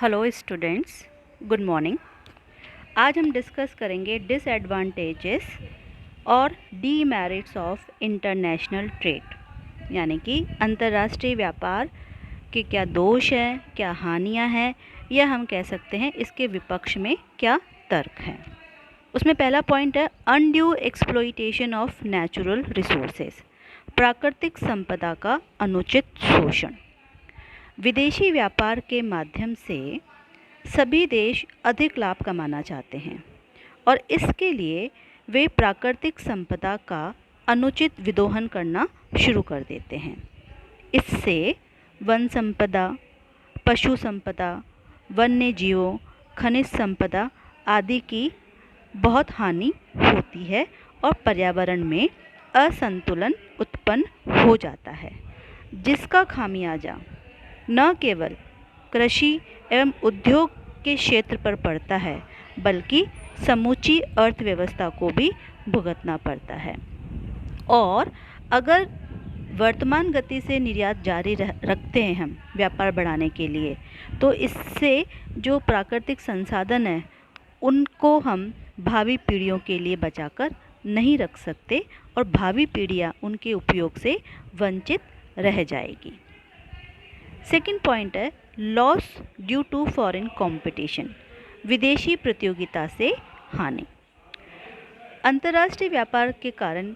Hello students, good morning. आज हम discuss करेंगे डिसएडवांटेजेस और डीमेरिट्स ऑफ इंटरनेशनल ट्रेड, यानी कि अंतर्राष्ट्रीय व्यापार के क्या दोष हैं, क्या हानियां हैं, या हम कह सकते हैं इसके विपक्ष में क्या तर्क हैं। उसमें पहला पॉइंट है undue exploitation of natural resources, प्राकृतिक संपदा का अनुचित शोषण। विदेशी व्यापार के माध्यम से सभी देश अधिक लाभ कमाना चाहते हैं और इसके लिए वे प्राकृतिक संपदा का अनुचित विदोहन करना शुरू कर देते हैं। इससे वन संपदा, पशु संपदा, वन्य जीवों, खनिज संपदा आदि की बहुत हानि होती है और पर्यावरण में असंतुलन उत्पन्न हो जाता है, जिसका खामियाजा न केवल कृषि एवं उद्योग के क्षेत्र पर पड़ता है बल्कि समूची अर्थव्यवस्था को भी भुगतना पड़ता है। और अगर वर्तमान गति से निर्यात जारी रखते हैं हम व्यापार बढ़ाने के लिए, तो इससे जो प्राकृतिक संसाधन है उनको हम भावी पीढ़ियों के लिए बचाकर नहीं रख सकते और भावी पीढ़ियाँ उनके उपयोग से वंचित रह जाएगी। सेकेंड पॉइंट है loss due to foreign competition, विदेशी प्रतियोगिता से हानि। अंतर्राष्ट्रीय व्यापार के कारण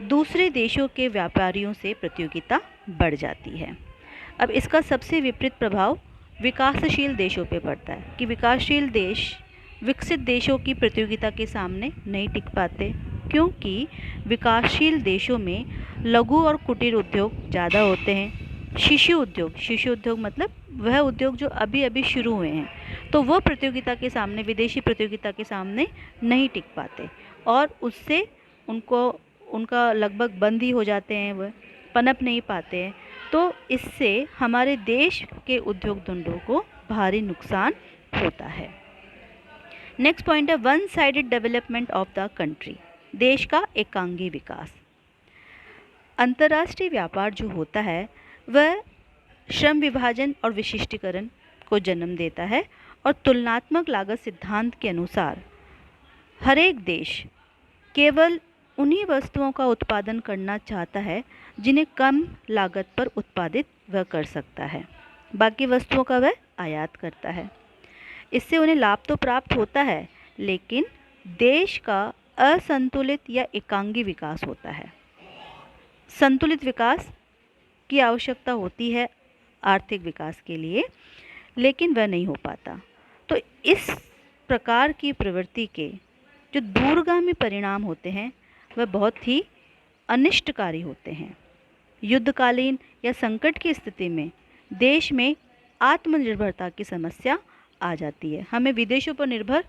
दूसरे देशों के व्यापारियों से प्रतियोगिता बढ़ जाती है। अब इसका सबसे विपरीत प्रभाव विकासशील देशों पे पड़ता है कि विकासशील देश विकसित देशों की प्रतियोगिता के सामने नहीं टिक पाते, क्योंकि विकासशील देशों में लघु और कुटीर उद्योग ज़्यादा होते हैं। शिशु उद्योग मतलब वह उद्योग जो अभी अभी शुरू हुए हैं, तो वो प्रतियोगिता के सामने, विदेशी प्रतियोगिता के सामने नहीं टिक पाते और उससे उनका लगभग बंद ही हो जाते हैं, वह पनप नहीं पाते हैं। तो इससे हमारे देश के उद्योग धंधों को भारी नुकसान होता है। नेक्स्ट पॉइंट है one sided development of the country, देश का एकांगी विकास। अंतर्राष्ट्रीय व्यापार जो होता है वह श्रम विभाजन और विशिष्टीकरण को जन्म देता है और तुलनात्मक लागत सिद्धांत के अनुसार हर एक देश केवल उन्हीं वस्तुओं का उत्पादन करना चाहता है जिन्हें कम लागत पर उत्पादित वह कर सकता है, बाकी वस्तुओं का वह आयात करता है। इससे उन्हें लाभ तो प्राप्त होता है, लेकिन देश का असंतुलित या एकांगी विकास होता है। संतुलित विकास की आवश्यकता होती है आर्थिक विकास के लिए, लेकिन वह नहीं हो पाता। तो इस प्रकार की प्रवृत्ति के जो दूरगामी परिणाम होते हैं वह बहुत ही अनिष्टकारी होते हैं। युद्धकालीन या संकट की स्थिति में देश में आत्मनिर्भरता की समस्या आ जाती है, हमें विदेशों पर निर्भर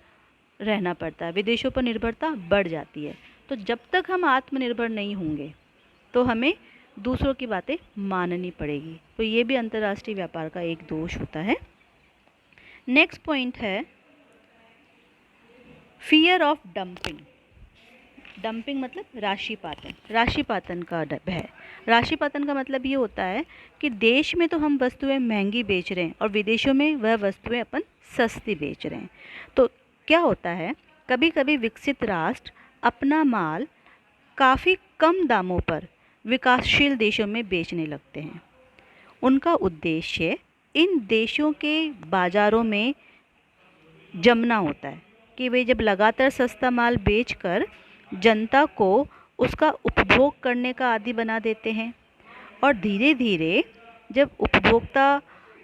रहना पड़ता है, विदेशों पर निर्भरता बढ़ जाती है। तो जब तक हम आत्मनिर्भर नहीं होंगे तो हमें दूसरों की बातें माननी पड़ेगी। तो ये भी अंतर्राष्ट्रीय व्यापार का एक दोष होता है। नेक्स्ट पॉइंट है फियर ऑफ डंपिंग। डंपिंग मतलब राशिपातन का भय। राशिपातन का मतलब ये होता है कि देश में तो हम वस्तुएं महंगी बेच रहे हैं और विदेशों में वह वस्तुएं अपन सस्ती बेच रहे हैं। तो क्या होता है, कभी कभी विकसित राष्ट्र अपना माल काफ़ी कम दामों पर विकासशील देशों में बेचने लगते हैं। उनका उद्देश्य इन देशों के बाज़ारों में जमना होता है कि वे जब लगातार सस्ता माल बेचकर जनता को उसका उपभोग करने का आदी बना देते हैं और धीरे धीरे जब उपभोक्ता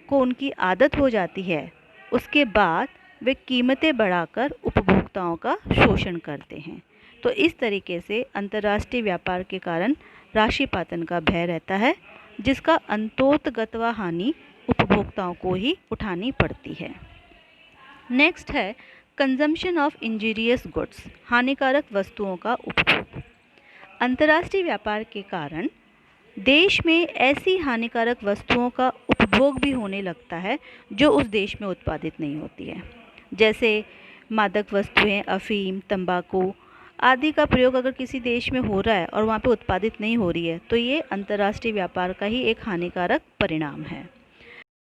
को उनकी आदत हो जाती है, उसके बाद वे कीमतें बढ़ाकर उपभोक्ताओं का शोषण करते हैं। तो इस तरीके से अंतर्राष्ट्रीय व्यापार के कारण राशिपातन का भय रहता है, जिसका अंतोतगतवा हानि उपभोक्ताओं को ही उठानी पड़ती है। नेक्स्ट है कंजम्पशन ऑफ इंजीरियस गुड्स, हानिकारक वस्तुओं का उपभोग। अंतर्राष्ट्रीय व्यापार के कारण देश में ऐसी हानिकारक वस्तुओं का उपभोग भी होने लगता है जो उस देश में उत्पादित नहीं होती है, जैसे मादक वस्तुएं, अफीम, तंबाकू आदि का प्रयोग अगर किसी देश में हो रहा है और वहाँ पे उत्पादित नहीं हो रही है, तो ये अंतर्राष्ट्रीय व्यापार का ही एक हानिकारक परिणाम है।